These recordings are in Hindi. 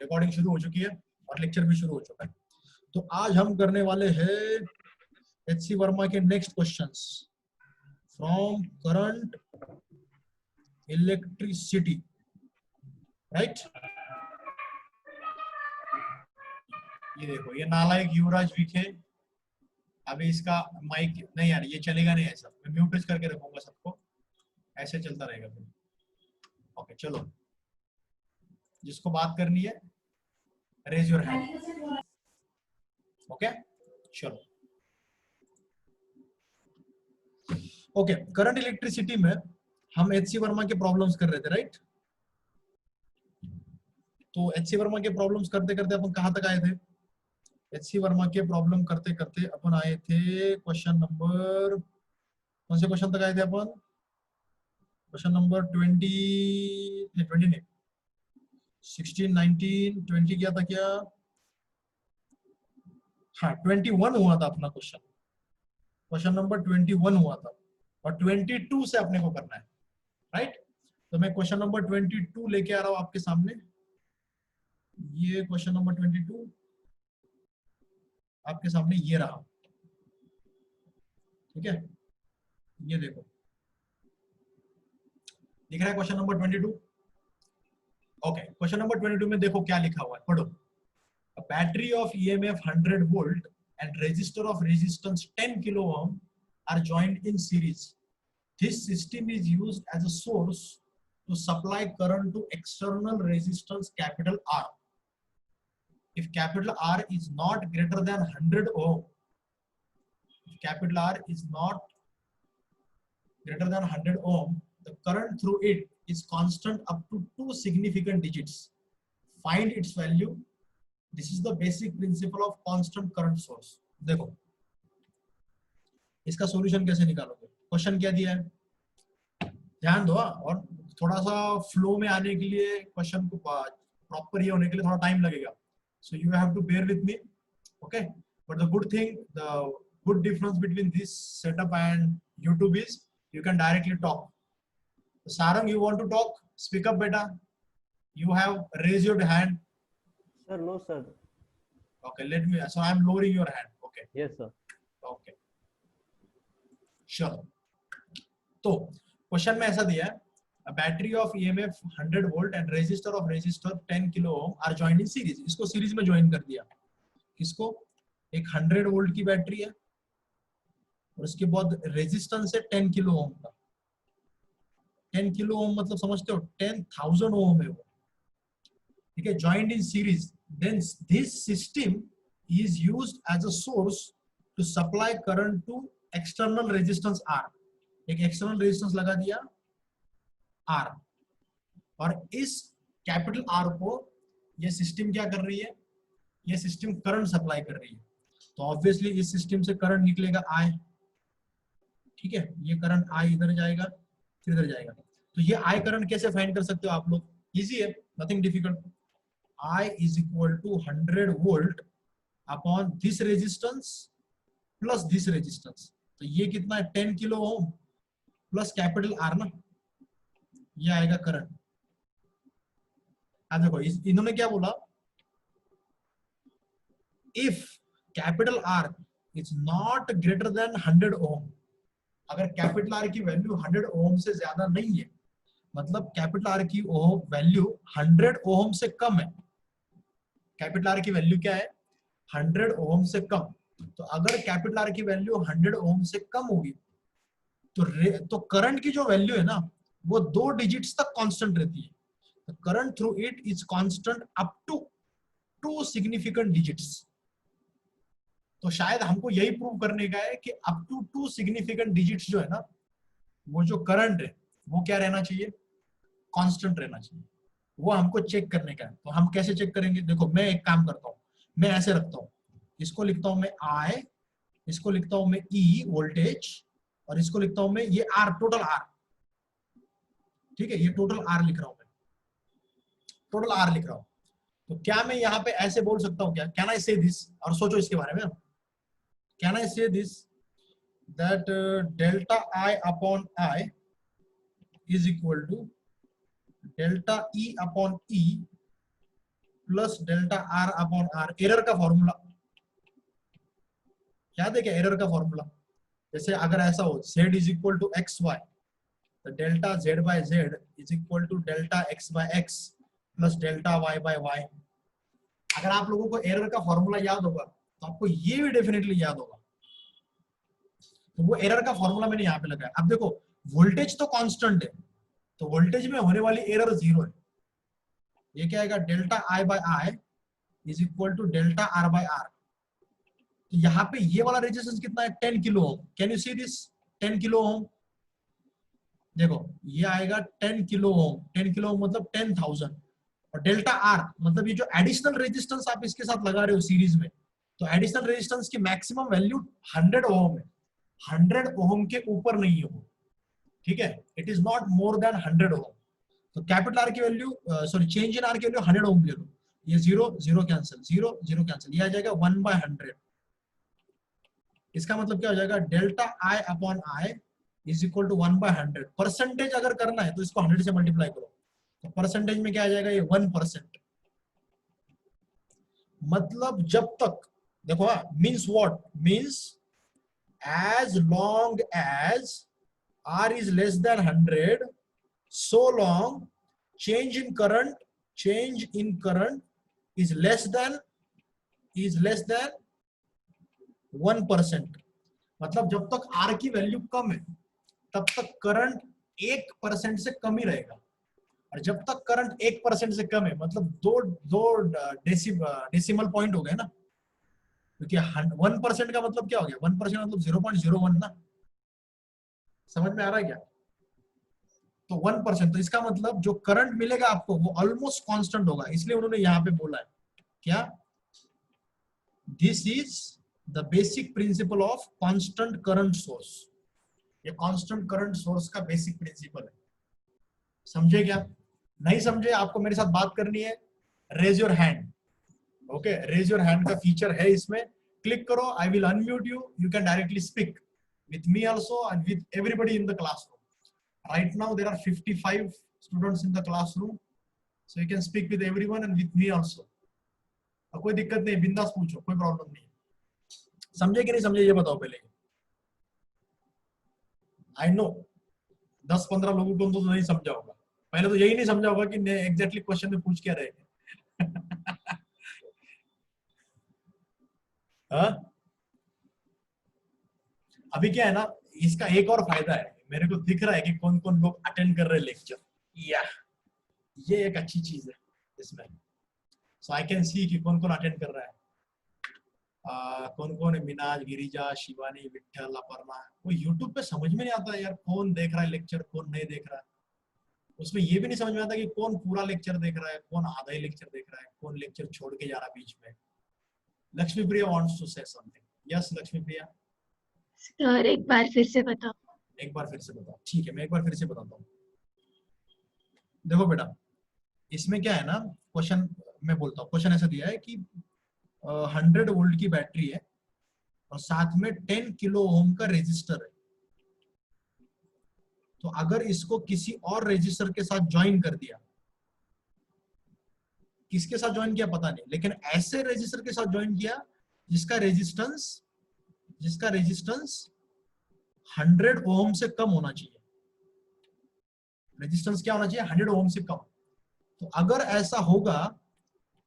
रिकॉर्डिंग शुरू हो चुकी है और लेक्चर भी शुरू हो चुका है। तो आज हम करने वाले हैं एचसी वर्मा के next questions from current electricity, right. ये देखो, ये नालायक युवराज विखे, अभी इसका माइक नहीं यार, ये चलेगा नहीं ऐसा, मैं म्यूट करके रखूंगा सबको, ऐसे चलता रहेगा फिर। ओके चलो, जिसको बात करनी है रेज योर हैंड। ओके चलो। ओके, करंट इलेक्ट्रिसिटी में हम एचसी वर्मा के प्रॉब्लम्स कर रहे थे, राइट। तो एचसी वर्मा के प्रॉब्लम्स करते करते अपन कहां तक आए थे? एचसी वर्मा के प्रॉब्लम करते करते अपन आए थे क्वेश्चन नंबर, कौन से क्वेश्चन तक आए थे अपन? क्वेश्चन नंबर 20 नहीं, 16, 19, 20 क्या था क्या? हाँ 21 हुआ था अपना क्वेश्चन, क्वेश्चन नंबर 21 हुआ था और 22 से अपने को करना है, राइट। तो मैं क्वेश्चन नंबर 22 लेके आ रहा हूं आपके सामने। ये क्वेश्चन नंबर 22 आपके सामने ये रहा, ठीक है। ये देखो, दिख रहा है question number 22। Okay, question number 22 में देखो क्या लिखा हुआ है, पढ़ो। A battery of EMF 100 volt and resistor of resistance 10 kilo ohm are joined in series. This system is used as a source to supply current to external resistance capital R. If capital R is not greater than 100 ohm, if capital R is not greater than 100 ohm, the current through it is constant up to 2 significant digits. Find its value. This is the basic principle of constant current source. देखो इसका सॉल्यूशन कैसे निकालोगे? क्वेश्चन क्या दिया है, ध्यान दो। और थोड़ा सा फ्लो में आने के लिए, क्वेश्चन को प्रॉपर ये होने के लिए थोड़ा टाइम लगेगा, so you have to bear with me, okay. But the good thing, the good difference between this setup and YouTube is you can directly talk. Sarang, you want to talk? Speak up, beta. You have raised your hand. Sir, no, sir. Okay, let me. So I am lowering your hand. Okay. Yes, sir. Okay. Sure. तो क्वेश्चन में ऐसा दिया है, a battery of EMF 100 volt and resistor of resistor 10 kilo ohm are joined in series. इसको सीरीज में ज्वाइन कर दिया। किसको? एक 100 वोल्ट की बैटरी है और उसके बाद रेजिस्टेंस है 10 किलो ओम का। 10 किलो ओम मतलब समझते हो, 10,000 ओम है वो, ठीक है, joined in series. Then this system is used as a source to supply current to external resistance R. एक एक्सटर्नल रेजिस्टेंस लगा दिया आर, और इस कैपिटल आर को ये सिस्टम क्या कर रही है? ये सिस्टम करंट सप्लाई कर रही है। तो ऑब्वियसली इस सिस्टम से करंट निकलेगा आई, ठीक है। ये करंट आई इधर जाएगा, फिर इधर जाएगा। तो ये आई करंट कैसे फाइंड कर सकते हो आप लोग? इजी है, nothing difficult. I is equal to 100 volt upon this resistance plus this resistance. तो ये कितना है? 10 kilo ohm plus capital R ना, ये आएगा करंट। अब देखो इन्होंने क्या बोला, if capital R is not greater than 100 ohm. अगर कैपिटल आर की वैल्यू 100 ओम से ज्यादा नहीं है, मतलब कैपिटल आर की वैल्यू 100 ओम से कम है। कैपिटल आर की वैल्यू क्या है? 100 ओम से कम। तो अगर कैपिटल आर की वैल्यू 100 ओम से कम होगी तो करंट की जो वैल्यू है ना, वो 2 डिजिट्स तक कांस्टेंट रहती है। Current through it is constant up to 2 significant digits. तो शायद हमको यही प्रूव करने का है कि अप टू 2 सिग्निफिकेंट डिजिट्स जो है ना, वो जो करंट है वो क्या रहना चाहिए? कांस्टेंट रहना चाहिए। वो हमको चेक करने का है। तो हम कैसे चेक करेंगे? देखो मैं एक काम करता हूँ, मैं ऐसे रखता हूँ, इसको लिखता हूँ मैं आई, इसको लिखता हूँ मैं ई वोल्टेज, और इसको लिखता हूँ मैं ये आर, टोटल आर, ठीक है। ये टोटल आर लिख रहा हूँ मैं, टोटल आर लिख रहा हूँ। तो क्या मैं यहाँ पे ऐसे बोल सकता हूँ क्या? कैन आई से दिस? और सोचो इसके बारे में, कैन आई से this that delta I upon I is equal to delta E upon E plus delta R upon R, error का फॉर्मूला याद है क्या? एरर का फॉर्मूला जैसे अगर ऐसा हो z is equal to X Y, तो delta z by z is equal to delta x by x plus delta y by y। अगर आप लोगों को एरर का फॉर्मूला याद होगा तो आपको ये भी डेफिनेटली याद होगा। तो वो एरर का फॉर्मूला मैंने यहाँ पे लगाया। अब देखो वोल्टेज तो कांस्टेंट है, तो वोल्टेज में होने वाली एरर जीरो है। ये क्या आएगा? Delta I by I is equal to delta R by R. तो यहाँ पे ये वाला रेजिस्टेंस कितना है? 10 kilo ohm. Can you see this? 10 kilo ohm. देखो ये आएगा 10 किलो ओम। 10 किलो ओम मतलब 10,000। और डेल्टा आर मतलब ये जो एडिशनल रेजिस्टेंस आप इसके साथ लगा रहे हो सीरीज में, तो एडिशनल रेजिस्टेंस की मैक्सिमम वैल्यू 100 ओम है। 100 ओम के ऊपर नहीं है वो, ठीक है? It is not more than 100 ohm. तो कैपिटल आर की value, sorry change in R की वैल्यू 100 ओम ले लो। ये zero zero cancel, zero zero cancel, ये आ जाएगा 1/100। इसका मतलब क्या हो जाएगा? Delta I upon I is equal to 1/100। Percentage अगर करना है तो इसको 100 से मल्टीप्लाई करो, तो परसेंटेज में क्या आ जाएगा? ये 1%। मतलब जब तक, देखो means what means, as long as R is less than 100, so long change in current is less than 1%। मतलब जब तक R की वैल्यू कम है तब तक करंट 1% से कम ही रहेगा। और जब तक करंट 1% से कम है मतलब दो डेसिमल पॉइंट हो गए ना, क्योंकि 1% का मतलब क्या हो गया? 1% मतलब 0.01 ना। समझ में आ रहा है क्या? तो 1%, तो इसका मतलब जो करंट मिलेगा आपको वो ऑलमोस्ट कांस्टेंट होगा। इसलिए उन्होंने यहां पे बोला है क्या? This is the basic principle of constant current source. ये कांस्टेंट करंट सोर्स का बेसिक प्रिंसिपल है। समझे क्या? नहीं समझे? आपको मेरे साथ बात करनी है, raise your hand. Okay, raise your hand का फीचर है इसमें, क्लिक करो, I will unmute you, you can directly speak with me also and with everybody in the classroom. Right now there are 55 students in the classroom, so you can speak with everyone and with me also। कोई दिक्कत नहीं, बिंदास पूछो, कोई प्रॉब्लम नहीं। समझे कि नहीं समझे ये बताओ पहले। आई नो 10-15 लोगों को तो नहीं समझा होगा। पहले तो यही नहीं समझा होगा कि एग्जैक्टली क्वेश्चन में पूछ क्या रहे हाँ? अभी क्या है ना, इसका एक और फायदा है, मेरे को दिख रहा है कि कौन कौन लोग अटेंड कर रहे हैं लेक्चर। या ये एक अच्छी चीज है इसमें। सो आई कैन सी कि कौन कौन अटेंड कर रहा है। कौन कौन है? मिनाज, गिरिजा, शिवानी, विठल, अपर्णा। वो यूट्यूब पे समझ में नहीं आता यार कौन देख रहा है लेक्चर, कौन नहीं देख रहा है। उसमें ये भी नहीं समझ में आता कि कौन पूरा लेक्चर देख रहा है, कौन आधा ही लेक्चर देख रहा है, कौन लेक्चर छोड़ के जा रहा है बीच में। Lakshmi Priya wants to say something. Yes Lakshmi Priya. Sir एक बार फिर से बताओ। एक बार फिर से बताओ, ठीक है मैं एक बार फिर से बताता हूँ। देखो बेटा, इसमें क्या है ना, क्वेश्चन मैं बोलता हूँ। क्वेश्चन ऐसा दिया है कि 100 वोल्ट की बैटरी है और साथ में 10 किलो ओम का रेजिस्टर है। तो अगर इसको किसी और रेजिस्टर के साथ ज्वाइन कर दिया, किसके साथ ज्वाइन किया पता नहीं, लेकिन ऐसे रेजिस्टर के साथ ज्वाइन किया जिसका रेजिस्टेंस 100 ओम से कम होना चाहिए। रेजिस्टेंस क्या होना चाहिए? 100 ओम से कम। तो अगर ऐसा होगा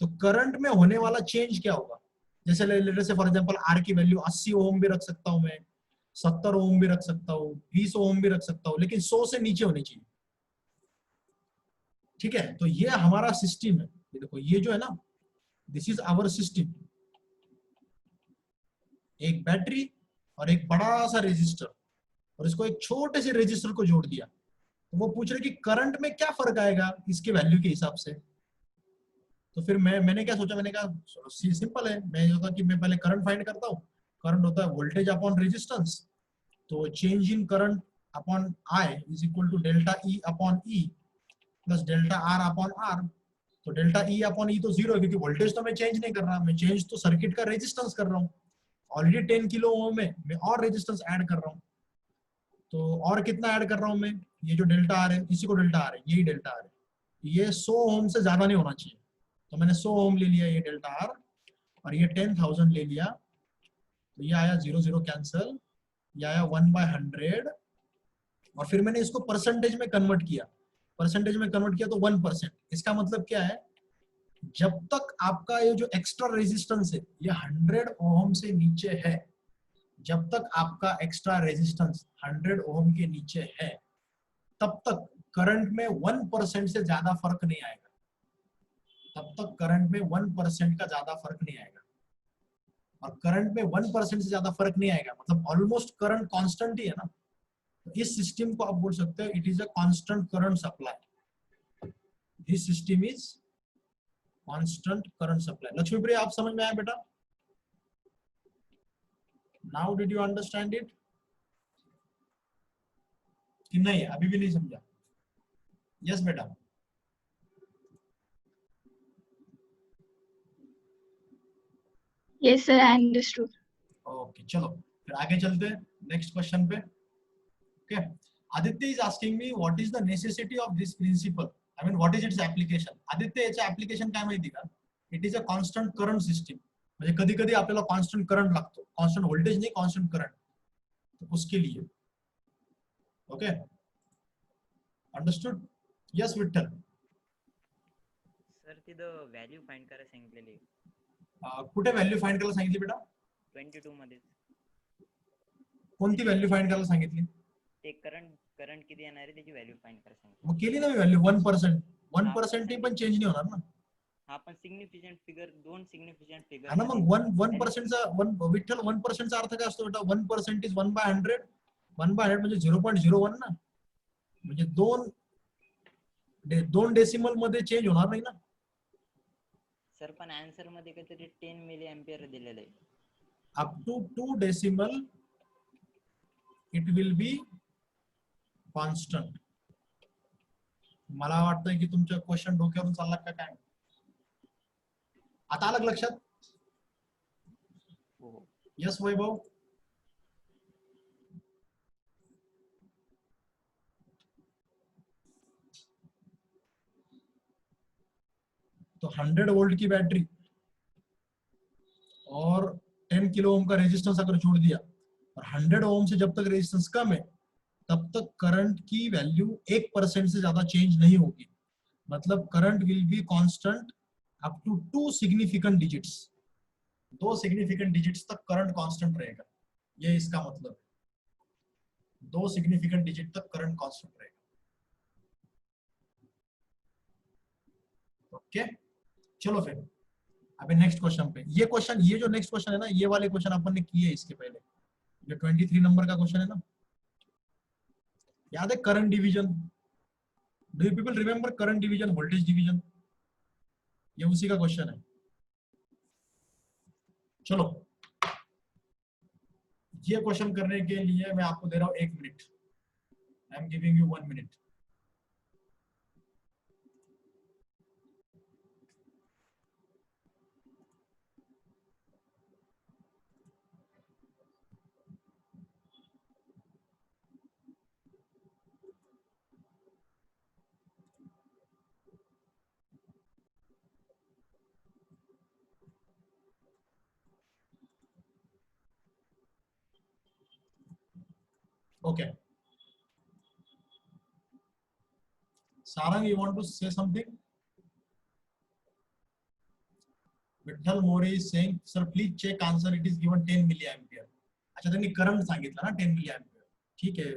तो करंट में होने वाला चेंज क्या होगा? जैसे लेटर से फॉर एग्जांपल आर की वैल्यू 80 ओम भी रख सकता हूं मैं, 70 ओम भी रख सकता हूं, 20 ओम भी रख सकता हूं, लेकिन 100 से नीचे होनी चाहिए। ठीक है, तो ये हमारा सिस्टम है। ये देखो, ये जो है ना, दिस इज आवर सिस्टम। एक बैटरी और एक बड़ा सा रेजिस्टर, और इसको एक छोटे से रेजिस्टर को जोड़ दिया। तो वो पूछ रहे कि करंट में क्या फर्क आएगा इसके वैल्यू के हिसाब से। तो फिर मैंने क्या सोचा, मैंने कहा सिंपल है, मैं होता कि मैं पहले करंट फाइंड करता हूँ। करंट होता है वोल्टेज अपॉन रेजिस्टेंस, तो change in current upon I is equal to delta E upon E plus delta R upon R. तो डेल्टा ई अपॉन ई तो जीरो है, क्योंकि वोल्टेज तो मैं चेंज नहीं कर रहा, मैं चेंज तो सर्किट का रेजिस्टेंस कर रहा हूँ। ऑलरेडी 10 किलो ओम में मैं और रेजिस्टेंस ऐड कर रहा हूँ। तो और कितना ऐड कर रहा हूँ मैं? ये जो डेल्टा आर है, इसी को डेल्टा आर है, यही डेल्टा आर है। ये 100 ओम से ज्यादा नहीं होना चाहिए। तो मैंने 100 ओम ले लिया ये डेल्टा आर, और ये 10,000 ले लिया, तो ये आया 0 0 कैंसल, ये आया 1/100, और फिर मैंने इसको परसेंटेज में कन्वर्ट किया, तो 1%। इसका मतलब क्या है, जब तक आपका ये जो एक्स्ट्रा रेजिस्टेंस है ये 100 ओम से नीचे है, जब तक आपका एक्स्ट्रा रेजिस्टेंस 100 ओम के नीचे है, तब तक करंट में 1% से ज्यादा फर्क नहीं आएगा, तब तक करंट में 1% का ज्यादा फर्क नहीं आएगा। और करंट में 1% से ज्यादा फर्क नहीं आएगा मतलब ऑलमोस्ट करंट कांस्टेंट ही है ना, तो इस सिस्टम को आप बोल सकते हो it is a constant current supply, this system is constant current supply. Lakshmipriya, आप समझ में आया बेटा? Now did you understand it कि नहीं? अभी भी नहीं समझा? यस बेटा। Yes, sir, I understood. Okay, चलो फिर आगे चलते हैं नेक्स्ट क्वेश्चन पे। Okay, Aditya is asking me what is the necessity of this principle, I mean what is its application. Aditya, याचं एप्लीकेशन काय माहिती का? It is a constant current system, म्हणजे कधी कधी आपल्याला कॉन्स्टंट करंट लागतो, कॉन्स्टंट व्होल्टेज नहीं, कॉन्स्टंट करंट, तो उसके लिए। Okay, understood? Yes Vitthal. Sir तिथं व्हॅल्यू फाइंड करायला सांगितलेली कुठे व्हॅल्यू फाइंड करायला सांगितली बेटा? 22 मध्ये कोणती व्हॅल्यू फाइंड करायला सांगितली? ते करंट किती येणार आहे त्याची व्हॅल्यू फाइंड करायला सांगितली। मग केली ना मी व्हॅल्यू 1%, 1% पण चेंज नाही होणार ना। हा पण सिग्निफिकंट फिगर, दोन सिग्निफिकंट फिगर हा ना, मग 1% चा विठ्ठल 1% चा अर्थ काय असतो बेटा? 1% इज 1/100, 1/100 म्हणजे 0.01 ना, म्हणजे दोन डेसिमल मध्ये चेंज होणार नाही ना। सर पण आन्सर मध्ये काहीतरी 10 मिली एम्पियर दिलेलं आहे। Up to 2 decimal it will be constant. मला वाटतंय की तुमच्या क्वेश्चन डोक्यावरून चालला का काय? आता आलं लक्षात? हो। यस वैभव। तो 100 वोल्ट की बैटरी और 10 किलो ओम का रेजिस्टेंस अगर जोड़ दिया, और 100 ओम से जब तक रेजिस्टेंस कम है तब तक करंट की वैल्यू 1% से ज्यादा चेंज नहीं होगी, मतलब current will be constant up to 2 significant digits, 2 significant digits तक करंट कांस्टेंट रहेगा। ये इसका मतलब है 2 सिग्निफिकेंट डिजिट तक करंट कांस्टेंट रहेगा। ओके, चलो फिर अभी नेक्स्ट क्वेश्चन पे। ये क्वेश्चन, ये जो नेक्स्ट क्वेश्चन है ना, ये वाले क्वेश्चन अपन ने किए इसके पहले, जो 23 नंबर का क्वेश्चन है ना, याद है? Current division, do you people remember current division, voltage division? ये उसी का क्वेश्चन है। चलो, ये क्वेश्चन करने के लिए मैं आपको दे रहा हूं 1 minute, I am giving you 1 minute. Okay. Sarang, you want to say something? Vitthal More is saying, sir, please check answer. It is given 10 milliampere. अच्छा, त्यांनी करंट सांगितलं ना 10 milliampere. ठीक आहे,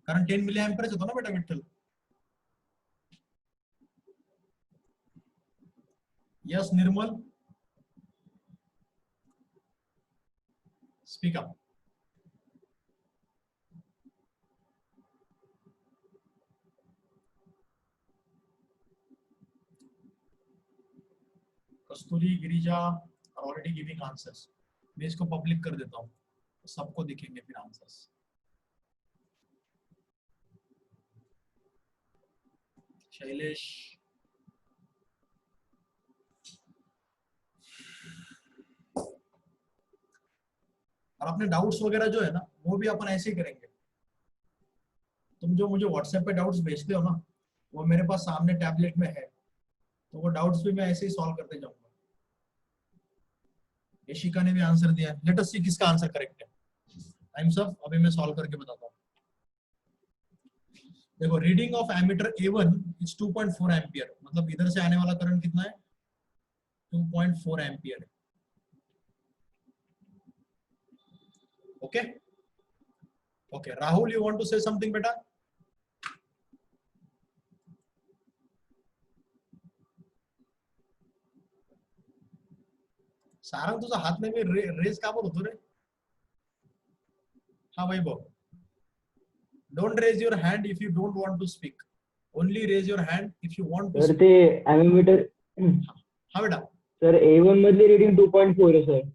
कारण 10 milliampere होतो ना बेटा विठ्ठल? यस निर्मल, स्पीक अप। कस्तूरी, गिरिजा ऑलरेडी गिविंग आंसर्स। मैं इसको पब्लिक कर देता हूँ, तो सबको दिखेंगे फिर आंसर्स। शैलेश, और अपने डाउट्स वगैरह जो है ना, वो भी अपन ऐसे ही करेंगे। तुम जो मुझे व्हाट्सएप पे डाउट्स भेजते हो ना, वो मेरे पास सामने टैबलेट में है, तो वो डाउट्स भी मैं ऐसे ही सॉल्व करते जाऊंगा। यशिका ने भी आंसर दिया है, लेट अस सी किसका आंसर करेक्ट है। टाइम्स अप, अभी मैं सॉल्व करके बताता हूँ। देखो reading of ammeter A1 is 2.4 ampere, मतलब इधर से आने वाला करंट कितना है 2.4 एम्पियर है। Okay okay, Rahul you want to say something बेटा? सारंग तुझा हात नाही मी रेज का बरं होतो रे? हा Vaibhav, don't raise your hand if you don't want to speak, only raise your hand if you want to sir speak. ते एमिमीटर हा बेटा, सर A1 मधली रीडिंग 2.4 आहे सर.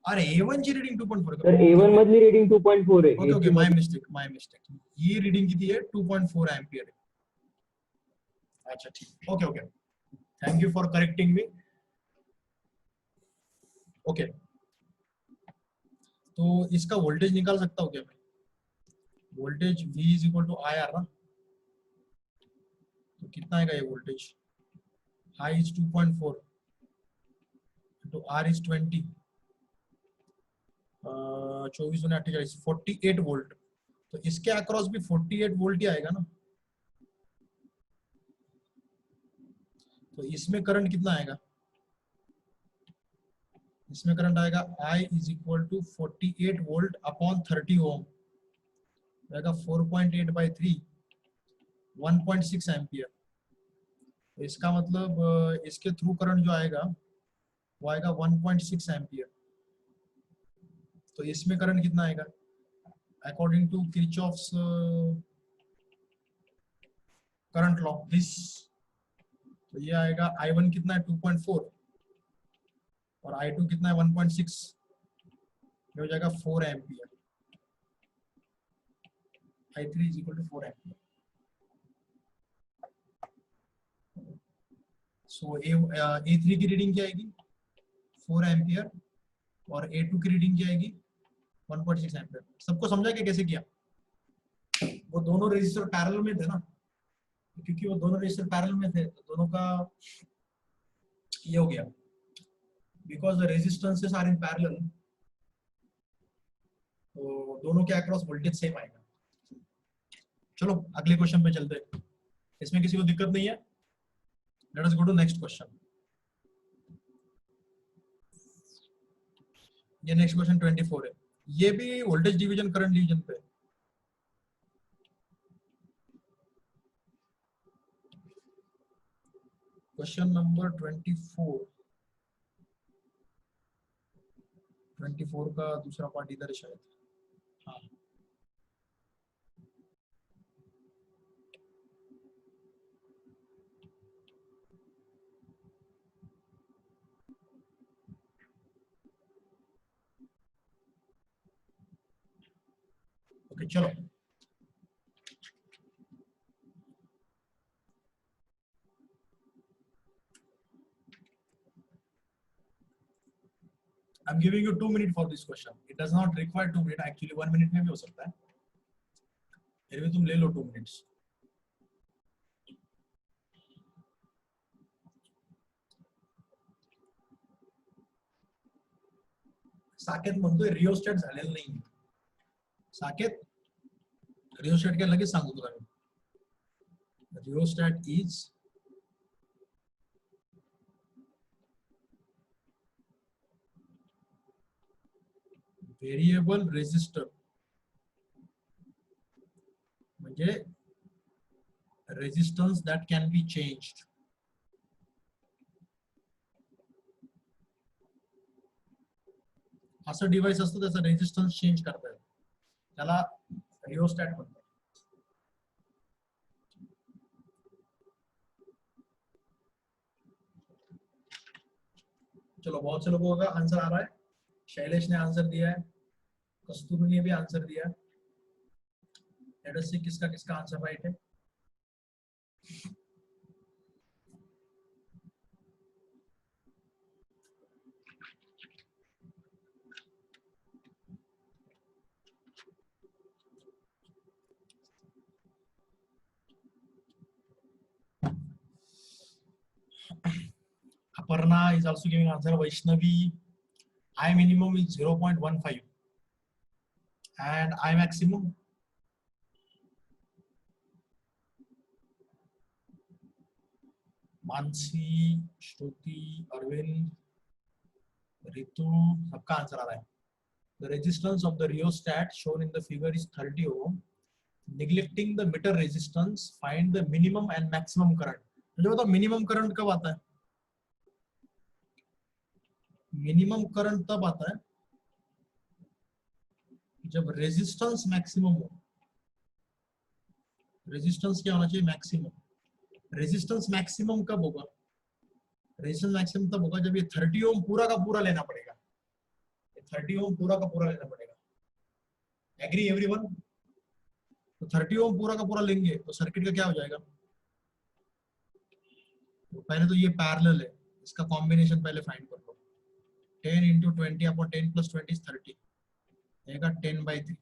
अरे A1 ची रीडिंग 2.4 सर A1 मधली रीडिंग 2.4 आहे. ओके ओके, AC माय मधली. मिस्टेक, ही रीडिंग किती आहे 2.4 एम्पियर आहे. अच्छा ठीक, okay okay, thank you for correcting me. Okay, तो इसका वोल्टेज निकाल सकता हूँ क्या मैं? Voltage V is equal to I R ना, तो कितना आएगा ये वोल्टेज? I इज 2.4 तो R इज 20, 24 और 48, 48 वोल्ट. तो इसके अक्रॉस भी 48 वोल्ट ही आएगा ना. तो इसमें करंट कितना आएगा? इसमें करंट आएगा I is equal to 48 volt upon 30 ohm, आएगा 4.8 by 3, 1.6 एम्पियर. तो इसका मतलब इसके थ्रू करंट जो आएगा वो आएगा 1.6 एम्पियर. तो इसमें करंट कितना आएगा according to Kirchhoff's current law this? तो ये आएगा I1 कितना है 2.4 और I2 कितना है 1.6, ये हो जाएगा 4 ampere. I3 is equal to 4 ampere. So A3 की रीडिंग क्या आएगी 4 एम्पियर और A2 की रीडिंग क्या आएगी 1.6 एम्पियर. सबको समझा कि कैसे किया? वो दोनों रेजिस्टर पैरेलल में थे ना, क्योंकि वो दोनों रेजिस्टर पैरेलल में थे तो दोनों का ये हो गया, because the resistances are in parallel, तो दोनों के अक्रॉस वोल्टेज सेम आएगा. चलो अगले क्वेश्चन पे चलते हैं, इसमें किसी को दिक्कत नहीं है. Let us go to next question. ये नेक्स्ट क्वेश्चन 24 है, ये भी वोल्टेज डिवीजन करंट डिवीजन पे. क्वेश्चन नंबर 24 का दूसरा पार्ट इधर है शायद. हाँ ओके चलो. I'm giving you 2 minutes for this question. It does not require 2 minutes. Actually 1 minute में भी हो सकता है. फिर भी तुम ले लो 2 minutes. साकेत म्हणतोय रिओस्टॅट झालेलं नाही. साकेत रिओस्टॅट काय लगेच सांगू तुला मी. रिओस्टॅट इज व्हेरिएबल रेजिस्टर, म्हणजे resistance that can be changed. असं डिव्हाइस असतं त्याचा रेजिस्टन्स चेंज करता येतो, त्याला रिओस्टॅट म्हणतात. चलो बहुत से लोगों का आंसर आ रहा है. शैलेश ने आंसर दिया है, कस्तूरी ने भी आंसर दिया है. लेट अस सी किसका किसका आंसर राइट है. Aparna is also giving answer. Vaishnavi, I minimum is 0.15 and I maximum Mansi, श्रुति, अरविंद, रितु, सबका आंसर आ रहा है. The resistance of the rheostat shown in the figure is 30 ohm. Neglecting the meter resistance, find the minimum and maximum current. मुझे बताओ मिनिमम करंट कब आता है? मिनिमम करंट तब आता है जब रेजिस्टेंस मैक्सिमम हो. रेजिस्टेंस क्या होना चाहिए? मैक्सिमम. रेजिस्टेंस मैक्सिमम कब होगा? रेजिस्टेंस मैक्सिमम तब होगा जब ये 30 ओम पूरा का पूरा लेना पड़ेगा. 30 ओम पूरा का पूरा लेना पड़ेगा. Agree everyone? तो 30 ओम पूरा का पूरा लेंगे तो सर्किट का क्या हो जाएगा? तो पहले तो ये पैरेलल है, इसका कॉम्बिनेशन पहले फाइंड कर लो. 10 into 20 upon 10 plus 20 is 30. आएगा 10/3.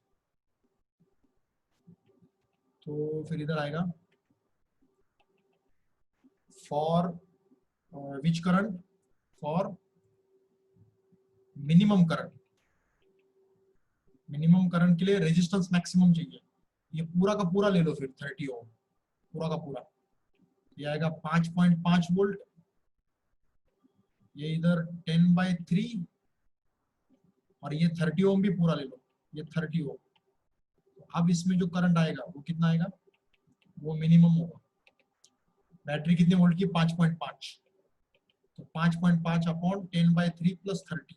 तो फिर इधर आएगा for which current? For minimum current. Minimum current के लिए रेजिस्टेंस मैक्सिमम चाहिए. ये पूरा का पूरा ले लो फिर 30 ओम पूरा का पूरा. ये आएगा 5.5 वोल्ट. ये इधर 10/3 और ये 30 ओम भी पूरा ले लो. ये 30 ओम. अब इसमें जो करंट आएगा वो कितना आएगा? वो मिनिमम होगा. बैटरी कितने वोल्ट की? 5.5. तो 5.5 अपॉन 10/3 प्लस 30.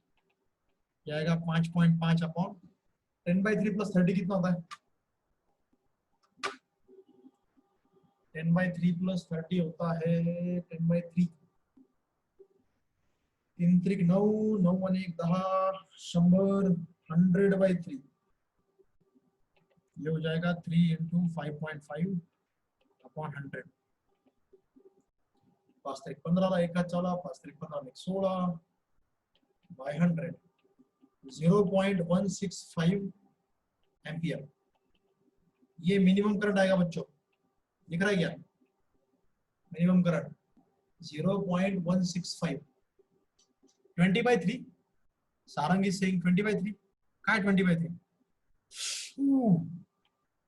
ये आएगा 5.5 अपॉन 10/3 प्लस 30 कितना होता है? 10/3 प्लस 30 होता है 10/3. 3 त्रिक 9, 9 × 1 10, 100, 100/3. ये हो जाएगा 3 × 5.5 अपॉन 100. 5 त्रिक 15, 1 का 14, 5 त्रिक 15, 16 बाय 100. 0.165 एम्पियर. ये मिनिमम करंट आएगा बच्चों. दिख रहा है क्या? Minimum current 0.165. 20/3. Sarang is saying 20/3. क्या है 20/3?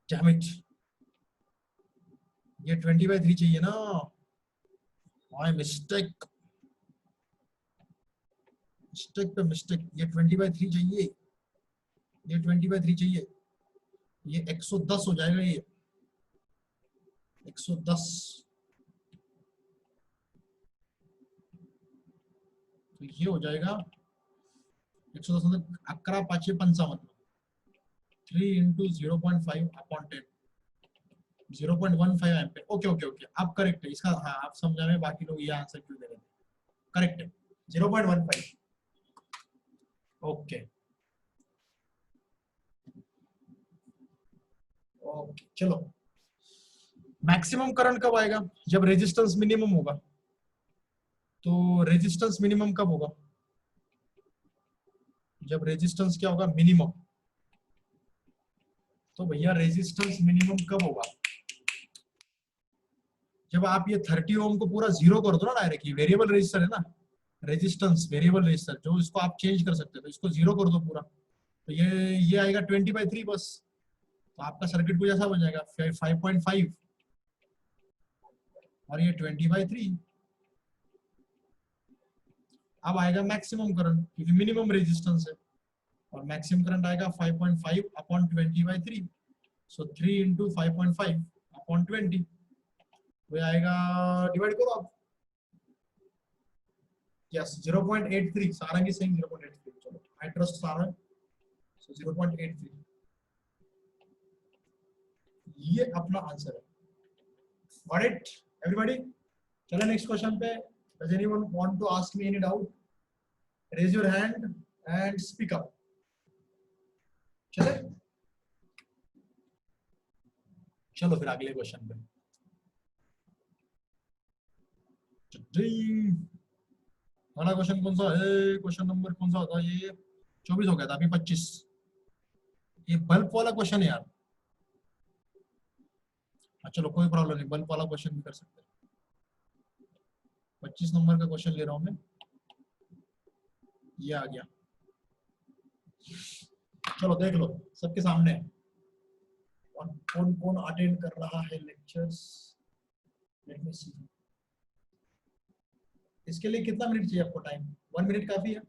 Damn it. ये 20/3 चाहिए ना. My mistake. मिस्टेक पे मिस्टेक. ये 20/3 चाहिए. ये 20/3 चाहिए. ये 110 हो जाएगा. ये 110. तो ये हो जाएगा 110 मतलब 11 5 55. 3 × 0.5 upon 10. 0.15 ampere. Okay okay okay. अब करेक्ट है इसका. हाँ आप समझा में. बाकी लोग ये आंसर क्यों दे रहे हैं? करेक्ट है 0.15. Okay okay. चलो मैक्सिमम करंट कब आएगा? जब रेजिस्टेंस मिनिमम होगा. तो रेजिस्टेंस मिनिमम कब होगा? जब रेजिस्टेंस क्या होगा? मिनिमम. तो भैया रेजिस्टेंस मिनिमम कब होगा? जब आप ये 30 ओम को पूरा जीरो कर दो ना डायरेक्ट. ये वेरिएबल रेजिस्टर है ना. रेजिस्टेंस वेरिएबल रेजिस्टर जो इसको आप चेंज कर सकते हो. तो इसको जीरो कर दो पूरा. तो ये आएगा 20/3 बस. तो आपका सर्किट कुछ ऐसा बन जाएगा 5.5 और ये 20/3. अब आएगा मैक्सिमम करंट क्योंकि मिनिमम रेजिस्टेंस है. और मैक्सिमम करंट आएगा 5.5 अपॉन 20/3. सो 3 × 5.5 अपॉन 20. वो आएगा डिवाइड करो आप. यस 0.83. Sarang is saying 0.83. चलो आई ट्रस्ट सारंग. सो 0.83 ये अपना आंसर है. Got it everybody? चलो नेक्स्ट क्वेश्चन पे. Does anyone want to ask me any doubt? Raise your hand and speak up. चले चलो फिर अगले क्वेश्चन पे. अगला क्वेश्चन कौन सा है? क्वेश्चन नंबर कौन सा था? ये 24 हो गया था. अभी 25. ये बल्ब वाला क्वेश्चन है यार. चलो कोई प्रॉब्लम नहीं. बल्ब वाला क्वेश्चन भी कर सकते हैं. 25 नंबर का क्वेश्चन ले रहा हूं मैं. ये आ गया। चलो देख लो सबके सामने और कौन कौन अटेंड कर रहा है लेक्चर्स। लेट मी सी। इसके लिए कितना मिनट चाहिए आपको टाइम? 1 मिनट काफी है?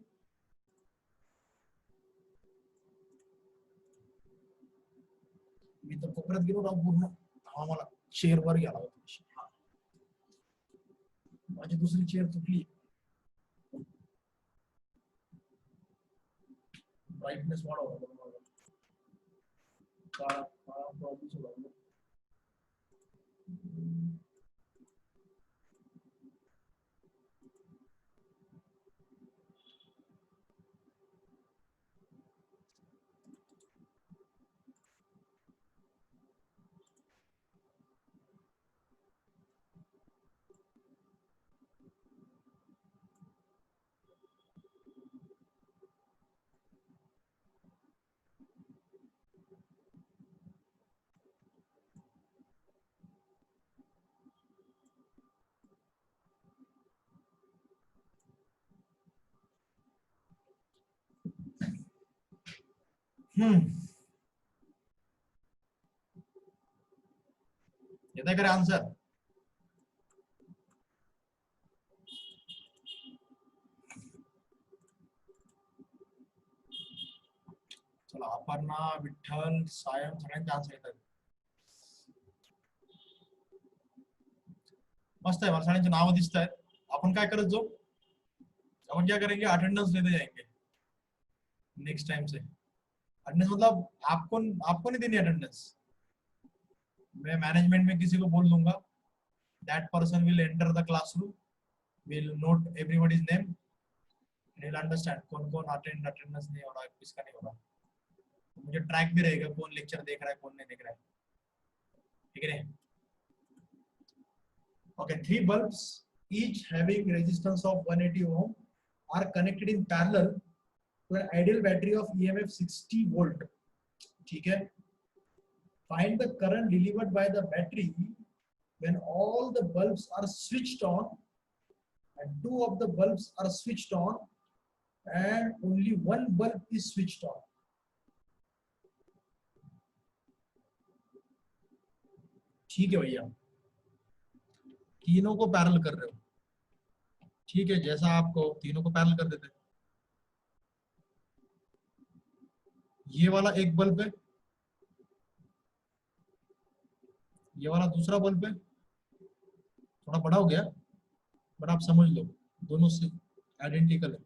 मी तर कोपऱ्यात गेलो राव पूर्ण आम्हाला चेअर वर गेला होता। माझी दुसरी चेअर तुटली। ब्राइटनेस वाढव काळा काळा प्रॉब्लेम सुरू येता करे आन्सर? चला अपर्णा, विठ्ठल, सायम सगळ्यांचे आन्सर येतात। मस्त है, मला सगळ्यांचे नाव दिसत आहेत। आपण काय करत जाऊ? अपन क्या करेंगे, अटेंडेंस लेते जाएंगे नेक्स्ट टाइम से। अटेंडेंस मतलब आपको नहीं देनी अटेंडेंस। मैं मैनेजमेंट में किसी को बोल दूंगा, that person will enter the classroom, will note everybody's name, will understand कौन कौन अटेंडेंस नहीं हो रहा है, किसका नहीं हो रहा। मुझे ट्रैक भी रहेगा कौन लेक्चर देख रहा है कौन नहीं देख रहा है, ठीक है? Okay, 3 bulbs each having resistance of 180 ohm are connected in parallel to an ideal battery of EMF 60 volt. ठीक है? Find the current delivered by the battery when all the bulbs are switched on and 2 of the bulbs are switched on and only 1 bulb is switched on. ठीक है भैया, तीनों को पैरेलल कर रहे हो, ठीक है? जैसा आपको तीनों को पैरेलल कर देते। ये वाला एक बल्ब है, ये वाला दूसरा बल्ब है। थोड़ा बड़ा हो गया बट आप समझ लो दोनों से आइडेंटिकल है,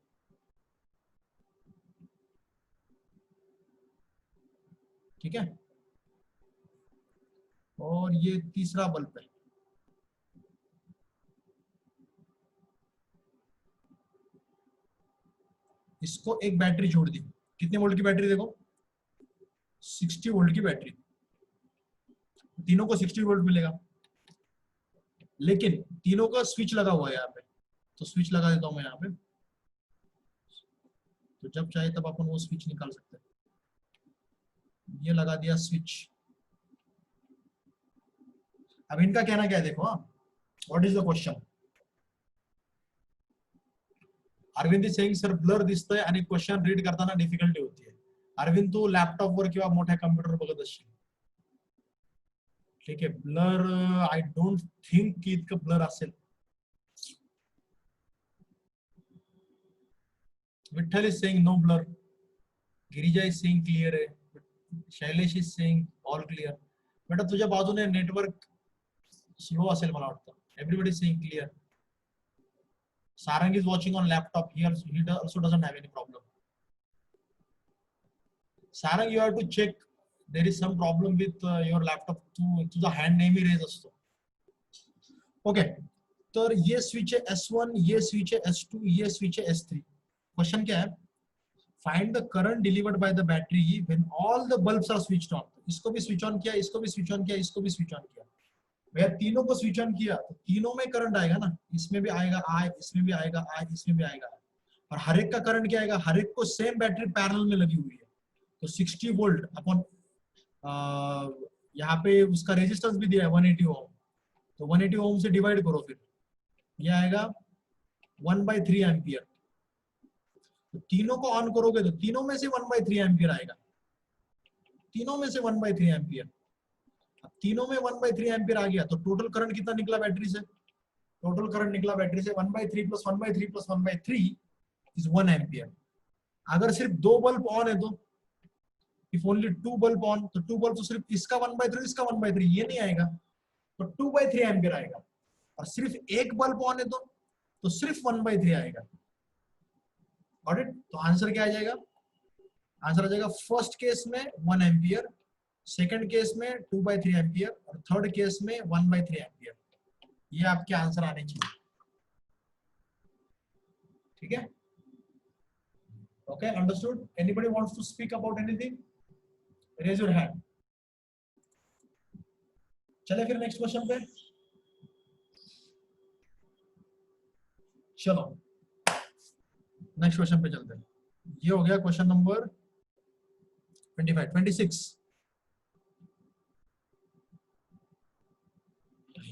ठीक है? और ये तीसरा बल्ब है, इसको एक बैटरी जोड़ दी। कितने वोल्ट की बैटरी? देखो 60 वोल्ट की बैटरी, तीनों को 60 वोल्ट मिलेगा, लेकिन तीनों का स्विच लगा हुआ है यहाँ पे। तो स्विच लगा देता हूं मैं यहाँ पे, तो जब चाहे तब अपन वो स्विच निकाल सकते हैं। ये लगा दिया स्विच। अब इनका कहना क्या है देखो। हाँ, what is the question? Arvind is saying sir blur दिसतंय आणि क्वेश्चन रीड करताना डिफिकल्टी होतीये। अरविंद तू लॅपटॉप वर किंवा मोठ्या कॉम्प्युटर बघत असशील, ठीक आहे? ब्लर आय डोंट थिंक की इतकं ब्लर असेल। Vitthal is saying no blur, Girija is saying clear है, Shailesh is saying all clear. बेटा तुझ्या बाजूने नेटवर्क स्लो असेल मला वाटतं। Everybody is saying clear. Sarang is watching on laptop here, so he also doesn't have any problem. Sarang, you have to check. There is some problem with your laptop. तुझा hand नेहमी रेज असतो। ओके, तर ये स्विच है S1, ये स्विच है S2, ये स्विच है S3। क्वेश्चन क्या है? Find the current delivered by the battery when all the bulbs are switched on. इसको भी स्विच ऑन किया, इसको भी स्विच ऑन किया, इसको भी स्विच ऑन किया। भैया तीनों को स्विच ऑन किया तो तीनों में करंट आएगा ना, इसमें भी आएगा आई, इसमें भी आएगा आई, इसमें भी आएगा। और हर एक का करंट क्या आएगा? हर एक को सेम बैटरी पैरेलल में लगी हुई है, तो 60 वोल्ट अपन यहाँ पे उसका रेजिस्टेंस भी दिया है 180 ओम, तो 180 ओम से डिवाइड करो, फिर ये आएगा 1/3 एम्पियर। तो तीनों को ऑन करोगे तो तीनों में से 1/3 एम्पियर आएगा, तीनों में से 1/3 एम्पियर। अब तीनों में 1/3 एम्पियर आ गया तो टोटल करंट कितना निकला बैटरी से? टोटल करंट निकला बैटरी से 1/3 प्लस 1/3 प्लस 1/3 इज 1 एम्पियर। अगर सिर्फ 2 बल्ब ऑन है तो इफ ओनली 2 बल्ब ऑन, तो 2 बल्ब तो सिर्फ इसका 1/3 इसका 1/3 ये नहीं आएगा, तो 2/3 एम्पियर आएगा। और सिर्फ एक बल्ब ऑन है तो सिर्फ 1/3 आएगा। Got it? तो आंसर क्या आ जाएगा? आंसर आ जाएगा फर्स्ट केस में 1 एम्पियर, सेकंड केस में 2/3 एम्पियर और थर्ड केस में 1/3 एम्पियर। ये आपके आंसर आने चाहिए। ठीक है? Okay, understood? Anybody wants to speak about anything? Raise your hand. चले फिर नेक्स्ट क्वेश्चन पे। चलो नेक्स्ट क्वेश्चन पे चलते हैं। ये हो गया क्वेश्चन नंबर 25, 26।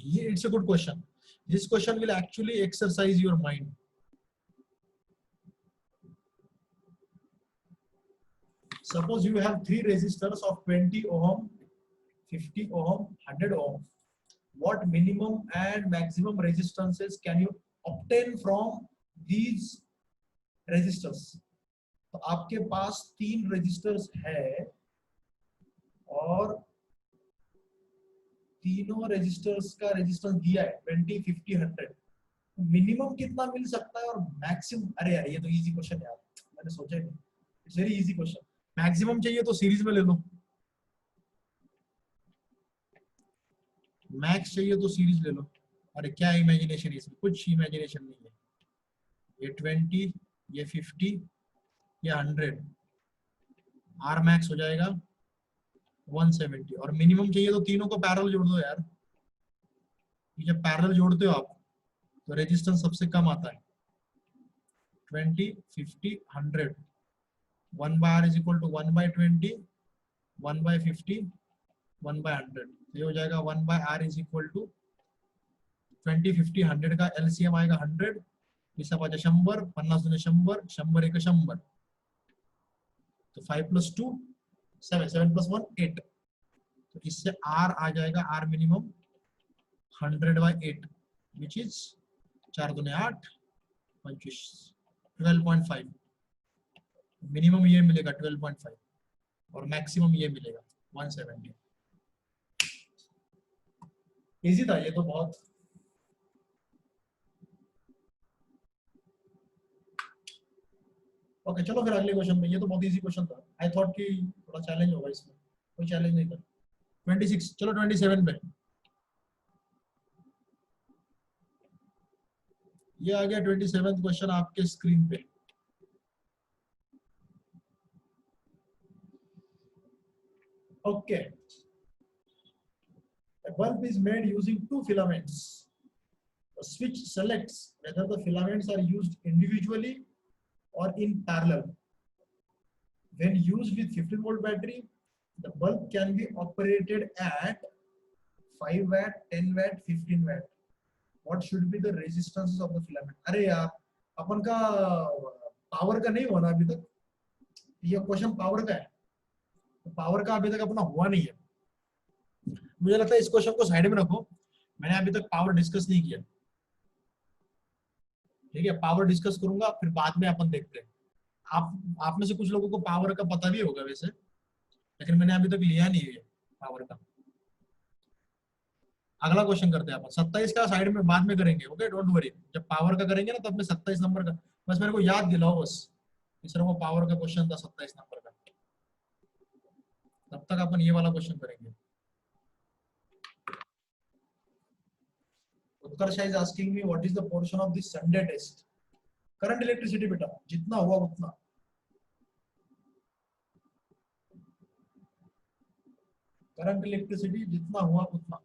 ये it's a good question. This question will actually exercise your mind. Suppose you have 3 resistors of 20 ohm, 50 ohm, 100 ohm. What minimum and maximum resistances can you obtain from these resistors? तो आपके पास 3 resistors है और तीनों resistors का resistance दिया है 20, 50, 100। मिनिमम कितना मिल सकता है और मैक्सिमम? अरे यार ये तो इजी क्वेश्चन है यार, मैंने सोचा ही नहीं। It's very easy question. Maximum चाहिए तो सीरीज में ले लो, मैक्स चाहिए तो सीरीज ले लो। अरे क्या इमेजिनेशन है इसमें? कुछ इमेजिनेशन नहीं है। ये 20, ये 50, ये 100, आर मैक्स हो जाएगा 170। और मिनिमम चाहिए तो तीनों को पैरेलल जोड़ दो यार। जब पैरेलल जोड़ते हो आप तो रेजिस्टेंस सबसे कम आता है 20, 50, 100। 1/R is equal to 1/20, 1/50, 1/100। ये हो जाएगा 1/R is equal to 20, 50, 100 का LCM आएगा 100। इसका बचा 100, 50 दूनी 100, 100 एक 100। तो 5 + 2 7, 7 + 1 8। तो इससे R आ जाएगा, R मिनिमम 100/8 विच इज 4 दूनी 8, 25, 12.5। मिनिमम ये मिलेगा 12.5 और मैक्सिमम ये मिलेगा 170। इजी था ये तो बहुत। ओके चलो फिर अगले क्वेश्चन में। ये तो बहुत इजी क्वेश्चन था। आई थॉट कि थोड़ा चैलेंज होगा इसमें, कोई चैलेंज नहीं था। 26 चलो 27 पे। ये आ गया 27th क्वेश्चन आपके स्क्रीन पे। Okay. A bulb is made using 2 filaments. The switch selects whether the filaments are used individually or in parallel. When used with 15-volt battery, the bulb can be operated at 5 watt, 10 watt, 15 watt. What should be the resistances of the filament? अरे यार अपन का पावर का नहीं होना अभी तक। ये क्वेश्चन पावर का है, पावर का अभी तक अपना हुआ नहीं है। मुझे लगता है इस क्वेश्चन को साइड में रखो, मैंने अभी तक पावर डिस्कस नहीं किया। ठीक है, पावर डिस्कस करूंगा फिर बाद में अपन देखते हैं। आप में से कुछ लोगों को पावर का पता भी होगा वैसे, लेकिन मैंने अभी तक लिया नहीं है पावर का। अगला क्वेश्चन करते हैं अपन। 27 का साइड में बाद में करेंगे। ओके डोंट वरी, जब पावर का करेंगे ना तब मैं 27 नंबर का बस मेरे को याद दिलाओ बस। इस वो पावर का क्वेश्चन था 27 नंबर का, तब तक अपन ये वाला क्वेश्चन करेंगे। Utkarsh is asking me what is the portion of this Sunday test. Current electricity बेटा जितना हुआ उतना। करंट इलेक्ट्रिसिटी जितना हुआ उतना।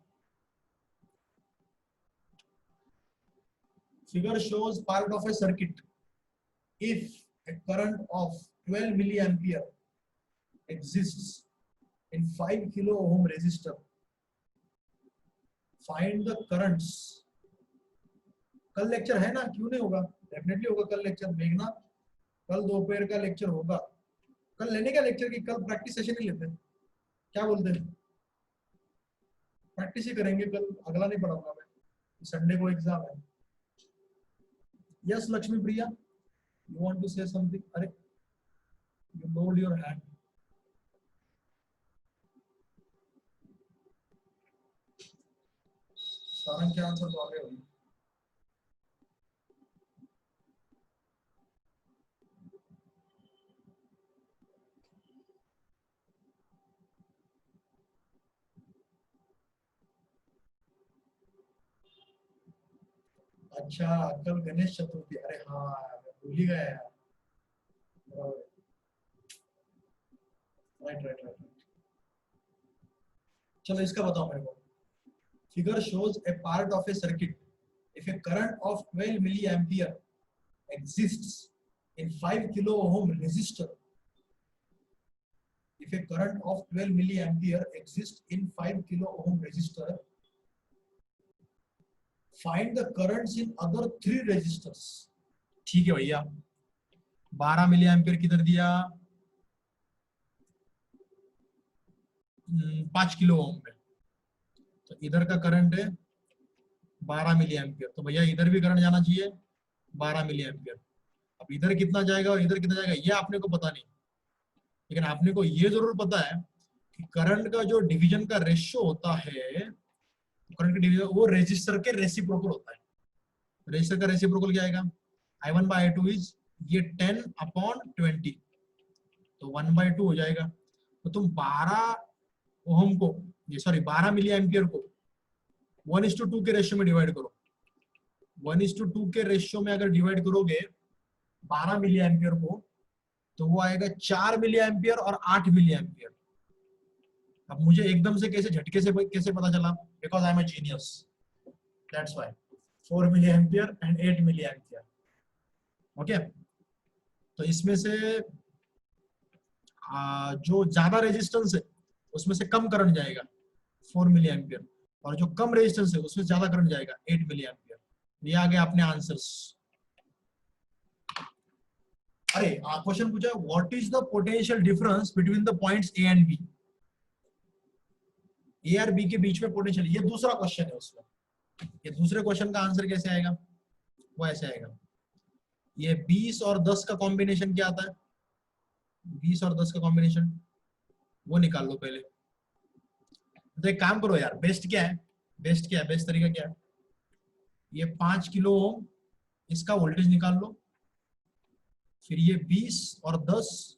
Figure shows part of a circuit. If a current of 12 milliampere exists in 5 kilo ohm resistor, find the currents. कल लेक्चर है ना, क्यों नहीं होगा? डेफिनेटली होगा कल लेक्चर। देखना कल दोपहर का लेक्चर होगा, कल लेने का लेक्चर की कल प्रैक्टिस सेशन ही लेते हैं, क्या बोलते हैं? प्रैक्टिस ही करेंगे कल, अगला नहीं पढ़ाऊंगा मैं, संडे को एग्जाम है। Yes Lakshmi Priya, you want to say something? अरे you hold your hand. Sarang के आंसर तो आ गए होंगे। अच्छा कल गणेश चतुर्थी, अरे हाँ मैं भूल ही गया यार। Right right right. चलो इसका बताओ मेरे को। Figure shows a part of a circuit. If a current of 12 milliampere exists in 5 kilo ohm resistor, if a current of 12 milliampere exists in 5 kilo ohm resistor, find the currents in other 3 resistors. ठीक है भैया, 12 मिली किधर दिया? 5 किलो ओम में, तो इधर का करंट है 12 मिली एम्पियर, तो भैया इधर भी करंट जाना चाहिए 12 मिली एम्पियर। अब इधर कितना जाएगा और इधर कितना जाएगा ये आपने को पता नहीं, लेकिन आपने को ये जरूर पता है कि करंट का जो डिवीजन का रेशियो होता है, करंट का डिवीजन वो रेजिस्टर के रेसिप्रोकल होता है। रेजिस्टर का रेसिप्रोकल क्या आएगा? I1/I2 इज ये 10/20, तो 1/2 हो जाएगा। तो तुम 12 ओम को, ये सॉरी 12 मिली एम्पियर को 1:2 के रेशियो में डिवाइड करो। 1:2 के रेशियो में अगर डिवाइड करोगे 12 मिली एम्पियर को, तो वो आएगा 4 मिली एम्पियर और 8 मिली एम्पियर। अब मुझे एकदम से कैसे झटके से कैसे पता चला? Because I am a genius, that's why 4 milli ampere and 8 milli ampere. Okay, तो इसमें से जो ज्यादा रेजिस्टेंस है उसमें से कम करंट जाएगा 4 मिली एम्पियर, और जो कम रेजिस्टेंस है उसमें ज्यादा करंट जाएगा 8 मिली एम्पियर। ये आ गया अपने आंसर्स। अरे क्वेश्चन पूछा what is the potential difference between the points A and B? A और बी के बीच में पोटेंशियल, ये दूसरा क्वेश्चन है उसमें। ये दूसरे क्वेश्चन का आंसर कैसे आएगा? वो ऐसे आएगा, ये 20 और 10 का कॉम्बिनेशन क्या आता है? 20 और 10 का कॉम्बिनेशन वो निकाल लो पहले। तो एक काम करो यार, बेस्ट क्या है? बेस्ट क्या है? बेस्ट तरीका क्या है? ये 5 किलो ओम, इसका वोल्टेज निकाल लो, फिर ये 20 और 10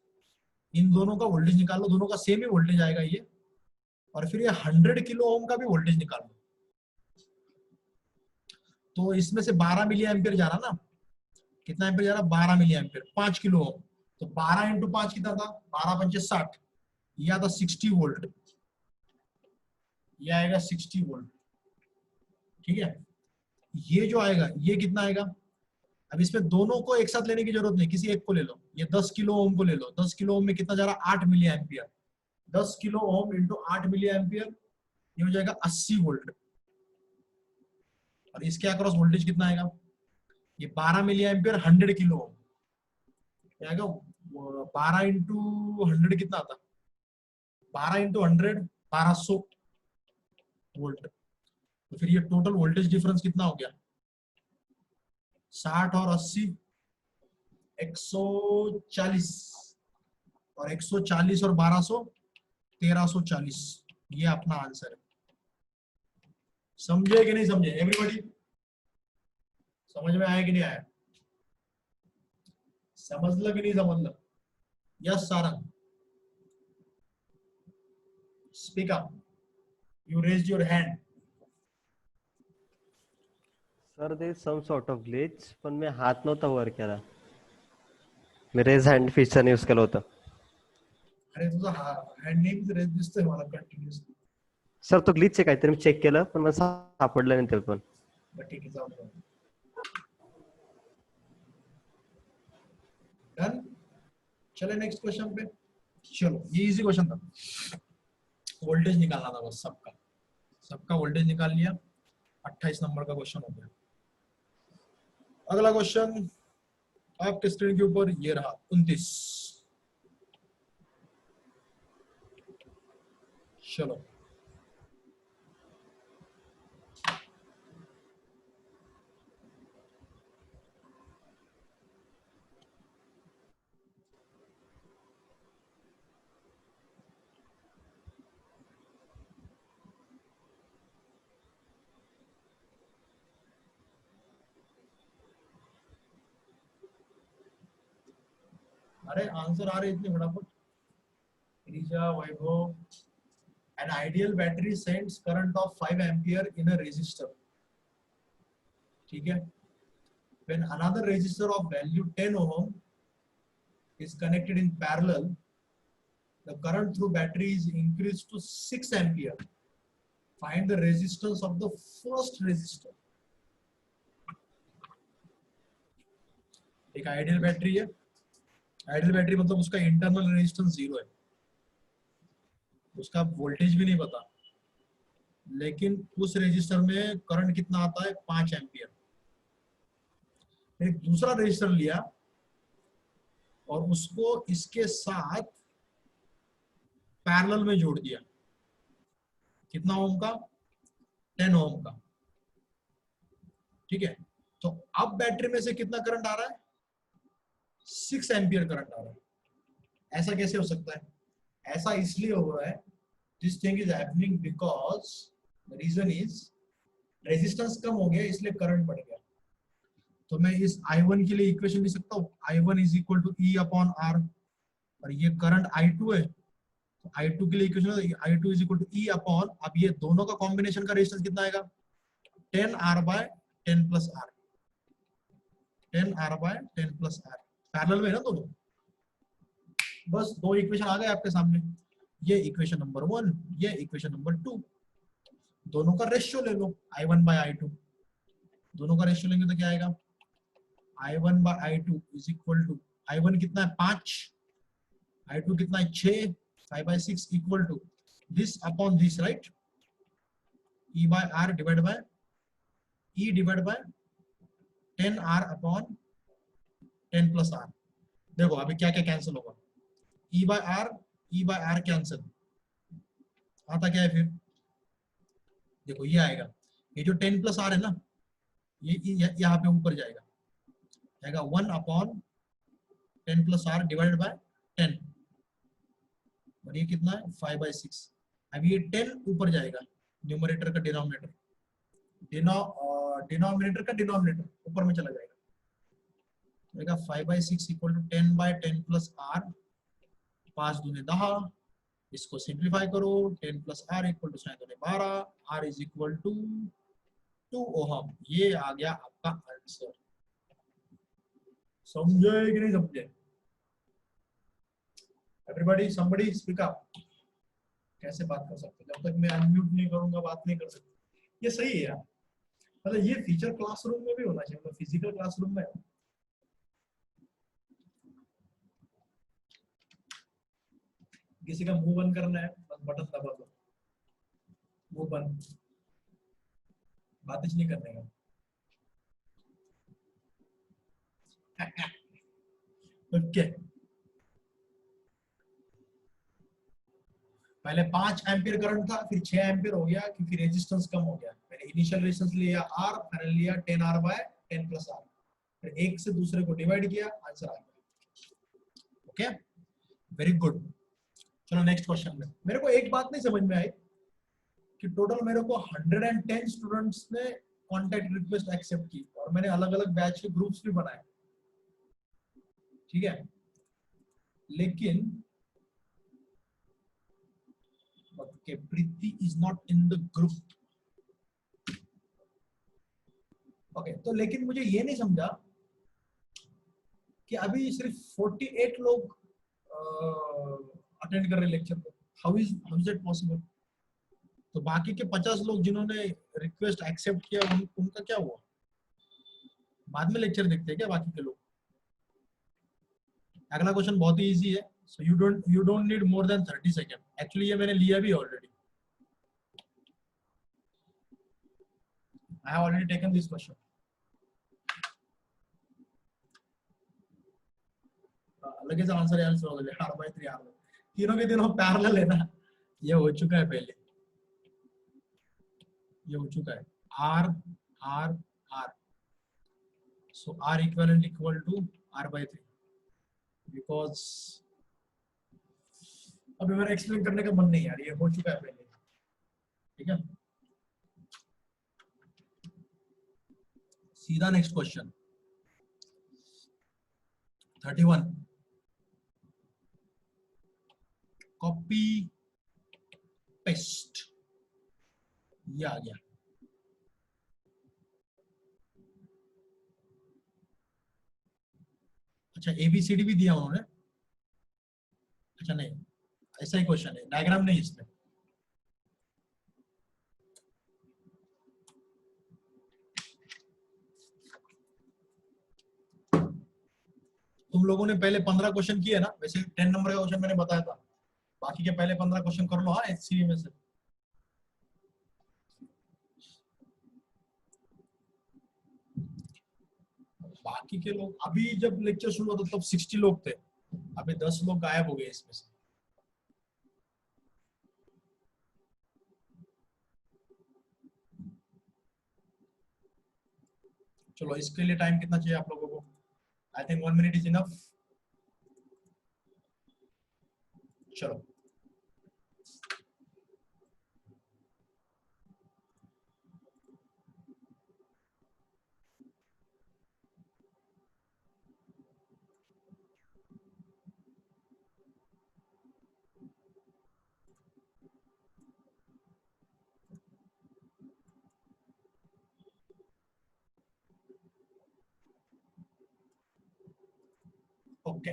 इन दोनों का वोल्टेज निकाल लो, दोनों का सेम ही वोल्टेज आएगा ये, और फिर ये 100 किलो ओम का भी वोल्टेज निकाल लो। तो इसमें से 12 मिली एम्पियर जा रहा ना, कितना एम्पियर जा रहा? 12 मिली एम्पियर, 5 किलो ओम, तो 12 × 5 कितना था? 12 × 5 = 60, ये आता 60 वोल्ट, ये आएगा 60 वोल्ट। ठीक है, ये जो आएगा ये कितना आएगा? अब इसमें दोनों को एक साथ लेने की जरूरत नहीं, किसी एक को ले लो। ये 10 किलो ओम को ले लो, 10 किलो ओम में कितना जा रहा? 8 milli ampere. 10 kilo ohm into 8 milli ampere, ये हो जाएगा 80 वोल्ट। और इसके अक्रॉस वोल्टेज कितना आएगा? ये 12 मिली एम्पियर 100 किलो ओम, क्या आएगा? 12 × 100 कितना आता? 12 × 100 1200 वोल्ट। तो फिर ये टोटल वोल्टेज डिफरेंस कितना हो गया? 60 और 80 140, और 140 और 1200 1340। ये अपना आंसर है। समझे कि नहीं समझे एवरीबॉडी? समझ में आया कि नहीं आया? समझ लो कि नहीं समझ लो? Yes Sarang, speak up, you raised your hand. Sir there is some sort of glitch, पण मी हात नव्हता वर केला, मी रेज हँड फीचर यूज केलं होतं. अरे तुझा हँड नेम रेज दिसतोय मला कंटिन्युअसली. सर तो ग्लिच आहे काहीतरी, मी चेक केलं पण मला सापडलं नाही ते पण. बट ठीक आहे, जाऊ दे. डन, चले नेक्स्ट क्वेश्चन पे. चलो ये इजी क्वेश्चन था, वोल्टेज निकालना था बस सबका वोल्टेज निकाल लिया. 28 नंबर का क्वेश्चन हो गया. अगला क्वेश्चन, आपके स्क्रीन के ऊपर ये रहा 29। चलो अरे आंसर आ रहे इतने फटाफट। रिजा वैभव, an ideal battery sends current of 5 ampere in a resistor, ठीक है। when another resistor of value 10 ohm is connected in parallel, the current through battery is increased to 6 ampere. Find the resistance of the first resistor. एक आइडियल बैटरी है, आइडियल बैटरी मतलब उसका इंटरनल रेजिस्टेंस 0 है, उसका वोल्टेज भी नहीं पता, लेकिन उस रेजिस्टर में करंट कितना आता है 5 एम्पियर। एक दूसरा रेजिस्टर लिया और उसको इसके साथ पैरेलल में जोड़ दिया, कितना ओम का 10 ओम का, ठीक है। तो अब बैटरी में से कितना करंट आ रहा है 6 एम्पियर करंट आ रहा है। ऐसा कैसे हो सकता है? ऐसा इसलिए हो रहा है, this thing is happening because the reason is resistance कम हो गया इसलिए करंट बढ़ गया। तो मैं इस I1 के लिए इक्वेशन लिख सकता हूँ, I1 is equal to E upon R, और ये करंट I2 है, तो I2 के लिए equation I2 is equal to E upon, अब ये दोनों का कॉम्बिनेशन का रेजिस्टेंस कितना आएगा 10R by 10 plus R, 10R by 10 plus R, parallel में है ना दोनों। बस दो इक्वेशन आ गए आपके सामने, ये इक्वेशन नंबर 1, ये इक्वेशन नंबर 2। दोनों का रेशियो ले लो I1 बाय I2, दोनों का रेशियो लेंगे तो क्या आएगा I1 bye I2 is equal to, I1 कितना है 5, I2 कितना है 6, 5 by 6 equal to this upon this, right, E by R divide by E divide by 10R upon 10 plus R। देखो अभी क्या क्या कैंसिल होगा, E बाय R कैंसिल, आता क्या है फिर, देखो ये आएगा, ये जो 10 प्लस R है ना, ये यहाँ पे ऊपर जाएगा, आएगा 1 upon 10 plus R divided by 10, और ये कितना है 5 बाय 6। अब ये 10 ऊपर जाएगा, न्यूमरेटर का डिनोमिनेटर, डिनोमिनेटर का डिनोमिनेटर ऊपर में चला जाएगा, आएगा 5 by 6 equal to 10 by 10 plus R, 5 दूने 10, इसको सिंप्लीफाई करो, 10 प्लस R इक्वल टू 7 दूने 12, R is equal to 2 ohm. ये आ गया आपका आंसर। समझे कि नहीं समझे? Everybody somebody speak up. कैसे बात कर सकते, जब तक मैं अनम्यूट नहीं करूंगा बात नहीं कर सकते। ये सही है यार, मतलब ये फीचर क्लासरूम में भी होना चाहिए, मतलब फिजिकल क्लासरूम में। किसी का मुंह बंद करना है बस बटन दबा दो, मुंह बंद, बात नहीं करने का। ओके, पहले 5 एम्पियर करंट था, फिर 6 एम्पियर हो गया क्योंकि रेजिस्टेंस कम हो गया। मैंने इनिशियल रेजिस्टेंस लिया R, फाइनल लिया 10R बाय 10 प्लस R, फिर एक से दूसरे को डिवाइड किया, आंसर आ गया। Okay, very good. चलो नेक्स्ट क्वेश्चन में। मेरे को एक बात नहीं समझ में आई कि टोटल मेरे को 110 स्टूडेंट्स ने कॉन्टैक्ट रिक्वेस्ट एक्सेप्ट की और मैंने अलग अलग बैच के ग्रुप्स भी बनाए, ठीक है, लेकिन okay, Preeti is not in the group. Okay, तो लेकिन मुझे ये नहीं समझा कि अभी सिर्फ 48 लोग अटेंड कर रहे लेक्चर को। How is it possible? तो बाकी के 50 लोग जिन्होंने रिक्वेस्ट एक्सेप्ट किया उनका क्या हुआ? बाद में लेक्चर देखते हैं क्या बाकी के लोग? अगला क्वेश्चन बहुत ही इजी है, so you don't need more than 30 second. Actually ये मैंने लिया भी already, I have already taken this question. लगेच आंसर यायला सुरुवात झाली R/3 R, तीनों के तीनों पैरेलल है ना, ये हो चुका है पहले, ये हो चुका है R R R, so R equivalent equal to R/3 because अभी मेरा एक्सप्लेन करने का मन नहीं यार, ये हो चुका है पहले, ठीक है। सीधा नेक्स्ट क्वेश्चन 31, कॉपी पेस्ट, ये आ गया। अच्छा ABCD भी दिया उन्होंने, अच्छा नहीं ऐसा ही क्वेश्चन है, डायग्राम नहीं इसमें। तुम लोगों ने पहले 15 क्वेश्चन किए ना, वैसे 10 नंबर का क्वेश्चन मैंने बताया था, बाकी के पहले 15 क्वेश्चन कर लो हाँ HCV में से। बाकी के लोग, अभी जब लेक्चर शुरू हुआ था तब 60 लोग थे, अभी 10 लोग गायब हो गए इसमें से। चलो इसके लिए टाइम कितना चाहिए आप लोगों को? I think 1 minute is enough. चलो ओके,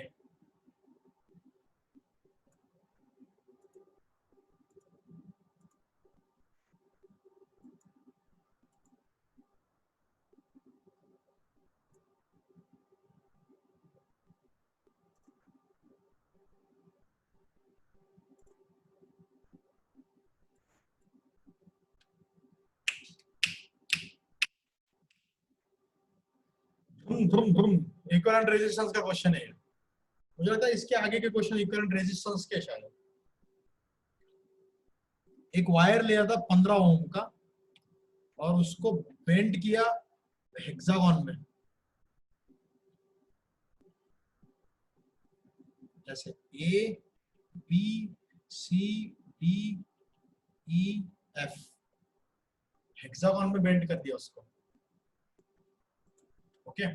इक्विवेलेंट रेजिस्टेंस का क्वेश्चन है, मुझे लगता है इसके आगे के क्वेश्चन इक्विवेलेंट रेजिस्टेंस के शायद। एक वायर लिया था 15 ओम का और उसको बेंड किया हेक्सागन में, जैसे A B C D E F, hexagon में बेंड कर दिया उसको, okay.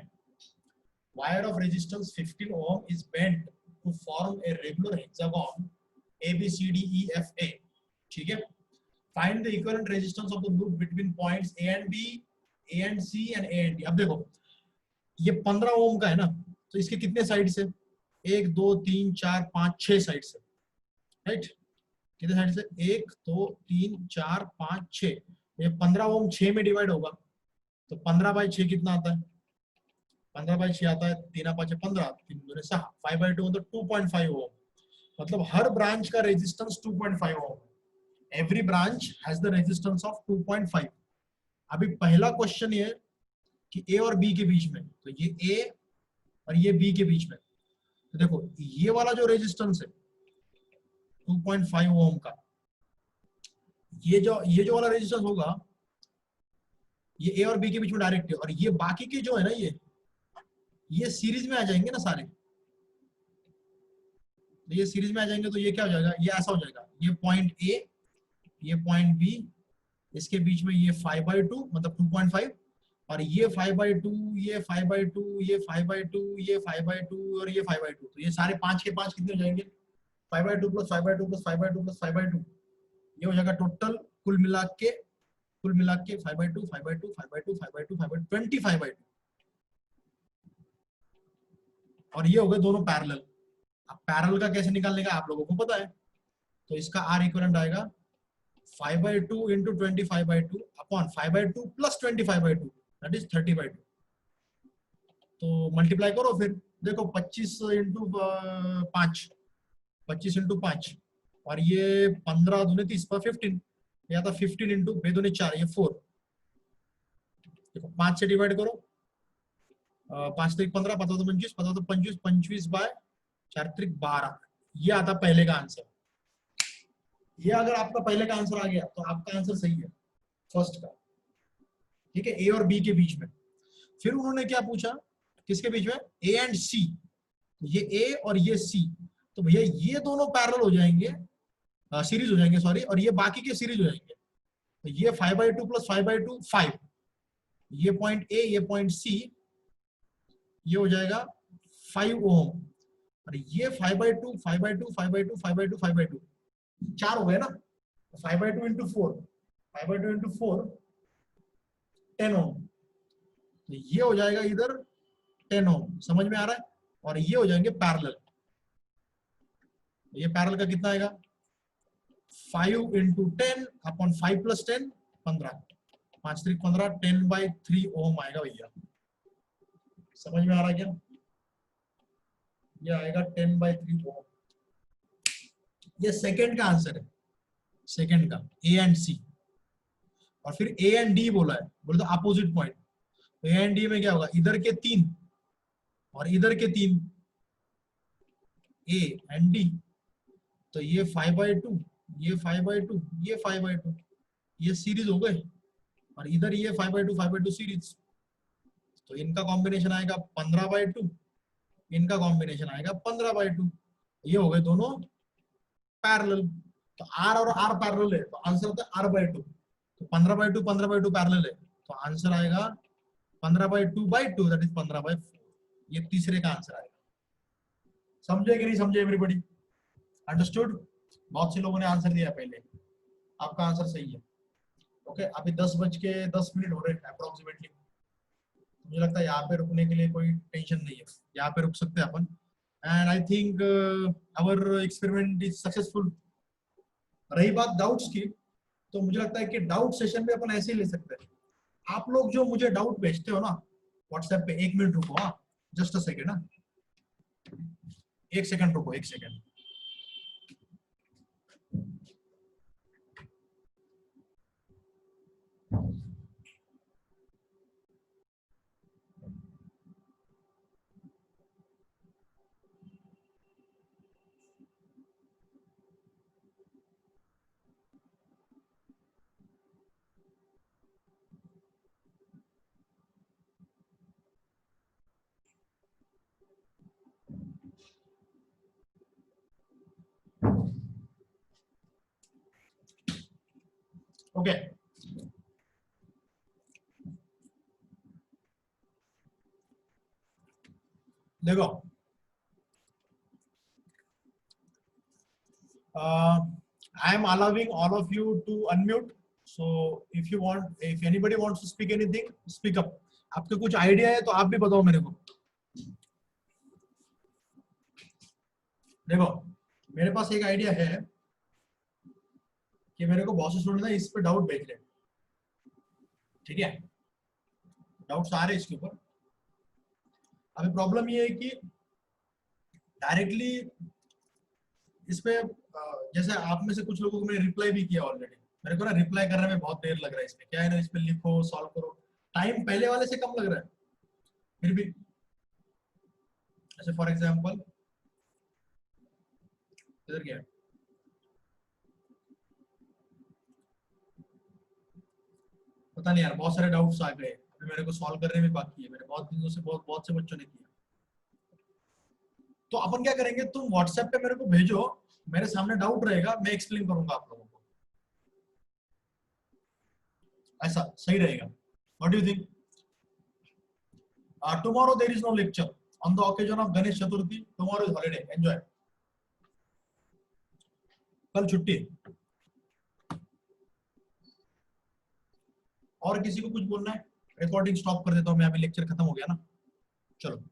Wire of resistance 15 ohm is bent to form a regular hexagon ABCDEFA, ठीक है। Find the equivalent resistance of the loop between points A and B, A and C and A and D। अब देखो ये 15 ओम का है ना, तो इसके कितने साइड से? 1 2 3 4 5 6 साइड से, राइट? कितने साइड से? 1 2 3 4 5 6, ये 15 ओम 6 में डिवाइड होगा, तो 15/6 कितना आता है? 15/6 आता है 3×5 = 15, 3×2 = 6, 5/2 मतलब 2.5 ओम, मतलब हर ब्रांच का resistance 2.5 ohm, every branch has the resistance of 2.5। अभी पहला क्वेश्चन ये कि A और B के बीच में, तो ये A और ये B के बीच में, तो देखो ये वाला जो रेजिस्टेंस है 2.5 ओम का, ये जो वाला रेजिस्टेंस होगा ये A और B के बीच में डायरेक्ट है, और ये बाकी के जो है ना ये सीरीज में आ जाएंगे ना सारे, तो ये सीरीज में आ जाएंगे, तो ये क्या हो जाएगा? ये ऐसा हो जाएगा, ये पॉइंट A, ये पॉइंट B, इसके बीच में ये 5/2 मतलब 2.5, और ये 5/2, ये 5/2, ये 5/2, ये 5/2 और ये 5/2, तो ये सारे 5 के 5 कितने हो जाएंगे? 5/2 + 5/2 + 5/2 + 5/2, ये हो जाएगा टोटल कुल मिला के 5/2 5/2 5/2 5/2 5/2 25/2, और ये हो गए दोनों पैरेलल। अब पैरेलल का कैसे निकालने का आप लोगों को पता है, तो इसका R इक्विवेलेंट आएगा 5/2 × 25/2 अपॉन 5/2 + 25/2 दैट इज 30/2, तो मल्टीप्लाई करो फिर, देखो 25 × 5 25 × 5, और ये 15 दूने 30 पर 15, या था 15 × 2 दूने 4, ये 4, देखो 5 से डिवाइड करो, 5 × 3 = 15, 15 × 2 = 25, 15 × 2 = 25, 25/4 4 त्रिक 12, ये आता पहले का आंसर। ये अगर आपका पहले का आंसर आ गया तो आपका आंसर सही है फर्स्ट का, ठीक है, ए और बी के बीच में। फिर उन्होंने क्या पूछा, किसके बीच में, ए एंड सी, ये ए और ये सी, तो भैया ये दोनों पैरेलल हो जाएंगे, सीरीज हो जाएंगे सॉरी, और ये बाकी के सीरीज हो जाएंगे। तो ये 5/2 + 5/2 5, ये पॉइंट ए, ये पॉइंट सी, ये हो जाएगा 5 ओम, और ये 5/2 5/2 5/2 5/2 5/2 4 हो गए ना, 5/2 × 4 5/2 × 4 10 ओम, तो ये हो जाएगा इधर 10 ओम, समझ में आ रहा है। और ये हो जाएंगे पैरेलल, ये पैरेलल का कितना आएगा, 5 × 10 अपॉन 5 + 10 15, 5 त्रिक 15, 10/3 ओम आएगा भैया, समझ में आ रहा है क्या, ये आएगा 10/3 ओम। ये सेकंड का आंसर है, सेकंड का ए एंड सी। और फिर ए एंड डी बोला है, बोले तो अपोजिट पॉइंट, तो ए एंड डी में क्या होगा, इधर के 3 और इधर के 3, ए एंड डी, तो ये 5/2, ये 5/2, ये 5/2, ये सीरीज हो गए, और इधर ये 5/2 5/2 सीरीज, तो इनका कॉम्बिनेशन आएगा 15/2, इनका कॉम्बिनेशन आएगा 15/2, ये हो गए दोनों पैरेलल। तो आर और आर पैरेलल है, तो आंसर होता है r/2, तो 15/2 15/2 पैरेलल है, तो आंसर आएगा 15/2/2, दैट इज 15/4, ये तीसरे का आंसर आएगा। समझे कि नहीं समझे एवरीबॉडी, अंडरस्टूड। बहुत से लोगों ने आंसर दिया पहले, आपका आंसर सही है। ओके, अभी 10:10 हो रहे हैं अप्रोक्सीमेटली, मुझे लगता है यहाँ पे रुकने के लिए कोई टेंशन नहीं है, यहाँ पे रुक सकते हैं अपन। And I think our experiment is successful. रही बात डाउट्स की, तो मुझे लगता है कि डाउट सेशन पे अपन ऐसे ही ले सकते हैं। आप लोग जो मुझे डाउट भेजते हो ना व्हाट्सएप पे, 1 मिनट रुको, हाँ जस्ट अ सेकेंड, ना 1 सेकंड रुको, 1 सेकंड। ओके, देखो I am allowing all of you to unmute, so if you want, if anybody wants to speak anything, speak up. आपके कुछ आइडिया है तो आप भी बताओ मेरे को। देखो मेरे पास एक आइडिया है कि मेरे को बहुत से स्टूडेंट इस पे डाउट भेज रहे हैं, ठीक है, डाउट्स आ रहे हैं इसके ऊपर। अभी प्रॉब्लम ये है कि डायरेक्टली इस पे जैसे आप में से कुछ लोगों को मैंने रिप्लाई भी किया ऑलरेडी, मेरे को ना रिप्लाई करने में बहुत देर लग रहा है। इसमें क्या है ना, इस पे लिखो सॉल्व करो, टाइम पहले वाले से कम लग रहा है। फिर भी जैसे फॉर एग्जांपल इधर क्या है, पता नहीं यार, बहुत सारे डाउट्स आ गए, अभी मेरे को सॉल्व करने में बाकी है, मेरे बहुत दिनों से बहुत से बच्चों ने किया। तो अपन क्या करेंगे, तुम व्हाट्सएप पे मेरे को भेजो, मेरे सामने डाउट रहेगा, मैं एक्सप्लेन करूंगा आप लोगों को, ऐसा सही रहेगा। What do you think? Tomorrow there is no lecture on the occasion of Ganesh Chaturthi, tomorrow is holiday, enjoy. कल छुट्टी है। और किसी को कुछ बोलना है? रिकॉर्डिंग स्टॉप कर देता हूं मैं, अभी लेक्चर खत्म हो गया ना, चलो।